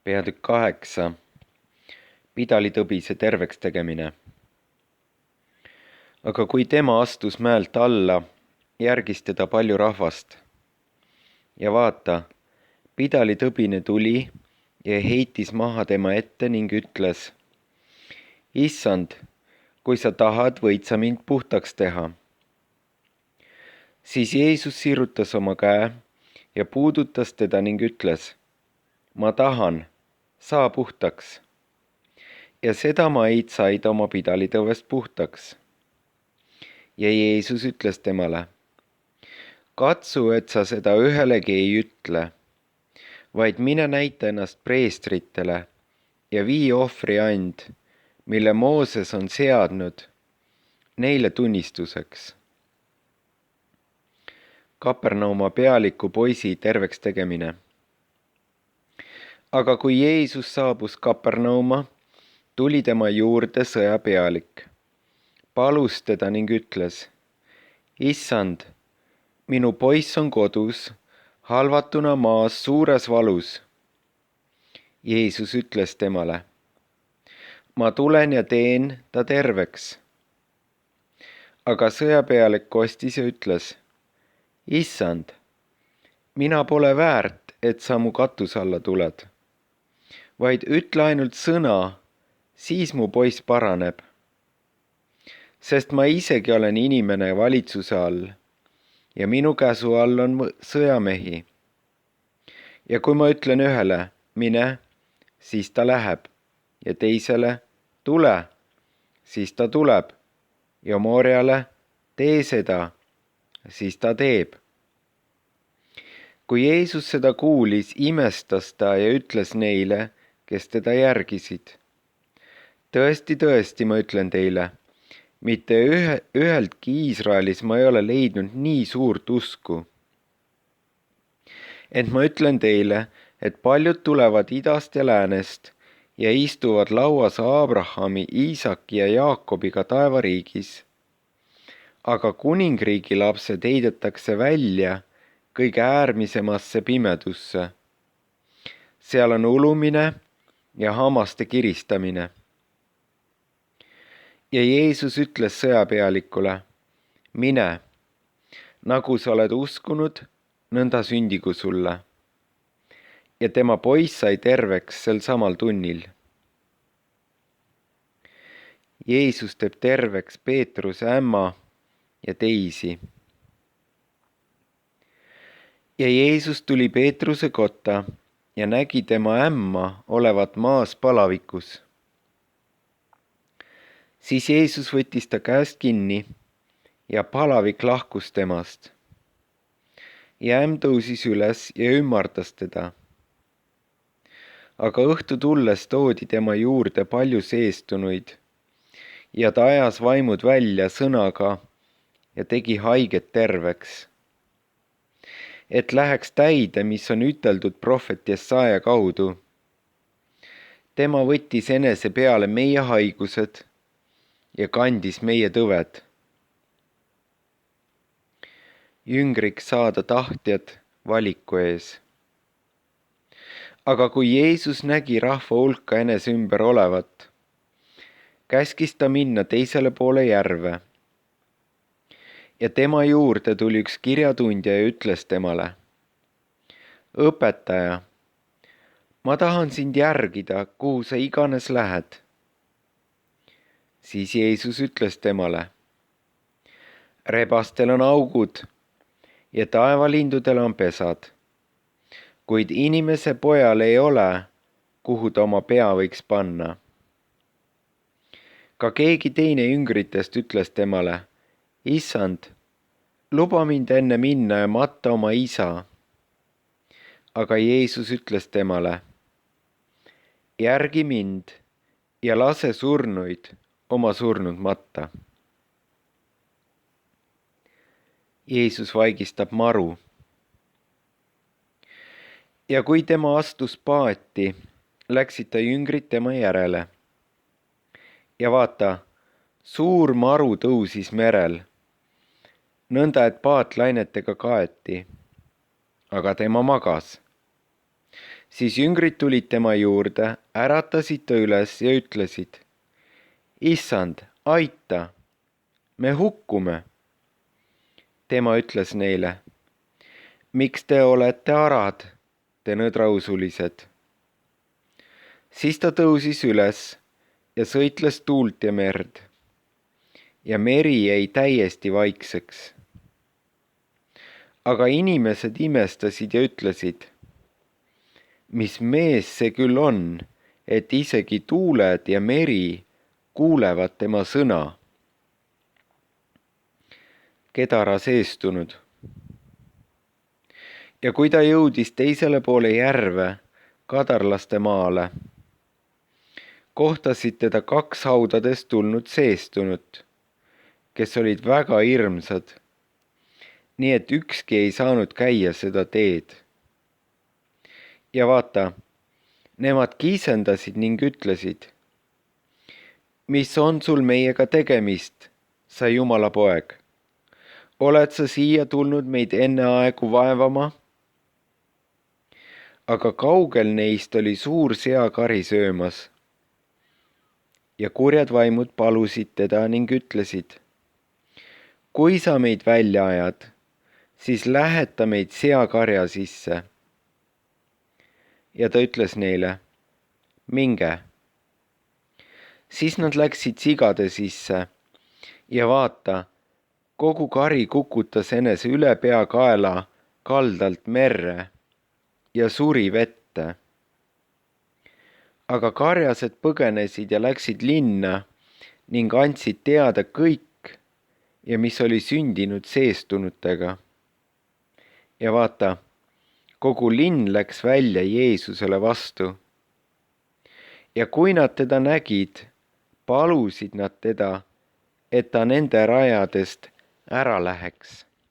Peatükk 8. Pidalitõbise terveks tegemine. Aga kui tema astus mäelt alla, järgis teda palju rahvast. Ja vaata, pidalitõbine tuli ja heitis maha tema ette ning ütles: Issand, kui sa tahad, võid sa mind puhtaks teha. Siis Jeesus sirutas oma käe ja puudutas teda ning ütles: Ma tahan, saa puhtaks. Ja seda maid sai ta oma pidalitõvest puhtaks. Ja Jeesus ütles temale: Katsu, et sa seda ühelegi ei ütle, vaid mine näita ennast preestritele ja vii ohvriand, mille Mooses on seadnud, neile tunnistuseks. Kapernauma pealiku poisi terveks tegemine. Aga kui Jeesus saabus Kapernauma, tuli tema juurde sõjapealik, palus teda ning ütles: Issand, minu poiss on kodus, halvatuna maas suures valus. Jeesus ütles temale: Ma tulen ja teen ta terveks. Aga sõjapealik kostis ja ütles: Issand, mina pole väärt, et sa mu katuse alla tuled, vaid ütle ainult sõna, siis mu poiss paraneb. Sest ma isegi olen inimene valitsuse all ja minu käsu all on sõjamehi. Ja kui ma ütlen ühele, mine, siis ta läheb, ja teisele, tule, siis ta tuleb, ja moorjale, tee seda, siis ta teeb. Kui Jeesus seda kuulis, imestas ta ja ütles neile, kes teda järgisid: Tõesti, tõesti, ma ütlen teile, mitte üheltki Iisraelis ma ei ole leidnud nii suurt usku. Ent ma ütlen teile, et paljud tulevad idast ja läänest ja istuvad lauas Abrahami, Iisaki ja Jaakobiga taevariigis. Aga kuningriigi lapsed heidetakse välja kõige äärmisemasse pimedusse. Seal on ulumine ja hammaste kiristamine. Ja Jeesus ütles sõjapealikule: Mine, nagu sa oled uskunud, nõnda sündigu sulle. Ja tema poiss sai terveks sel samal tunnil. Jeesus teeb terveks Peetruse ämma ja teisi. Ja Jeesus tuli Peetruse kotta ja nägi tema ämma olevat maas palavikus. Siis Jeesus võttis ta käest kinni ja palavik lahkus temast. Ja ämm tõusis üles ja ümardas teda. Aga õhtu tulles toodi tema juurde palju seestunuid ja ta ajas vaimud välja sõnaga ja tegi haiget terveks, et läheks täide, mis on üteldud prohvet Jesaja kaudu. Tema võttis enese peale meie haigused ja kandis meie tõved. Jüngriks saada tahtjad valiku ees. Aga kui Jeesus nägi rahva hulka enese ümber olevat, käskis ta minna teisele poole järve. Ja tema juurde tuli üks kirjatundja ja ütles temale: Õpetaja, ma tahan sind järgida, kuhu sa iganes lähed. Siis Jeesus ütles temale: Rebastel on augud ja taevalindudel on pesad, kuid inimese pojal ei ole, kuhu ta oma pea võiks panna. Ka keegi teine jüngritest ütles temale: Issand, luba mind enne minna ja matta oma isa. Aga Jeesus ütles temale: Järgi mind ja lase surnuid oma surnud matta. Jeesus vaigistab maru. Ja kui tema astus paati, läksid ta jüngrid tema järele. Ja vaata, suur maru tõusis merel, nõnda et paat lainetega kaeti, aga tema magas. Siis jüngrid tulid tema juurde, äratasid ta üles ja ütlesid: Issand, aita, me hukkume. Tema ütles neile: miks te olete arad, te nõdrausulised? Siis ta tõusis üles ja sõitles tuult ja merd. Ja meri jäi täiesti vaikseks. Aga inimesed imestasid ja ütlesid: mis mees see küll on, et isegi tuuled ja meri kuulevad tema sõna. Kedara seestunud. Ja kui ta jõudis teisele poole järve, kadarlaste maale, kohtasid teda 2 haudadest tulnud seestunut, kes olid väga hirmsad, nii et ükski ei saanud käia seda teed. Ja vaata, nemad kiisendasid ning ütlesid: mis on sul meiega tegemist, sa Jumala poeg? Oled sa siia tulnud meid enne aegu vaevama? Aga kaugel neist oli suur seakari söömas. Ja kurjad vaimud palusid teda ning ütlesid: kui sa meid välja ajad, siis läheta meid seakarja sisse. Ja ta ütles neile: minge. Siis nad läksid sigade sisse ja vaata, kogu kari kukutas enese üle peakaela kaldalt merre ja suri vette. Aga karjased põgenesid ja läksid linna ning andsid teada kõik ja mis oli sündinud seestunutega. Ja vaata, kogu linn läks välja Jeesusele vastu. Ja kui nad teda nägid, palusid nad teda, et ta nende rajadest ära läheks.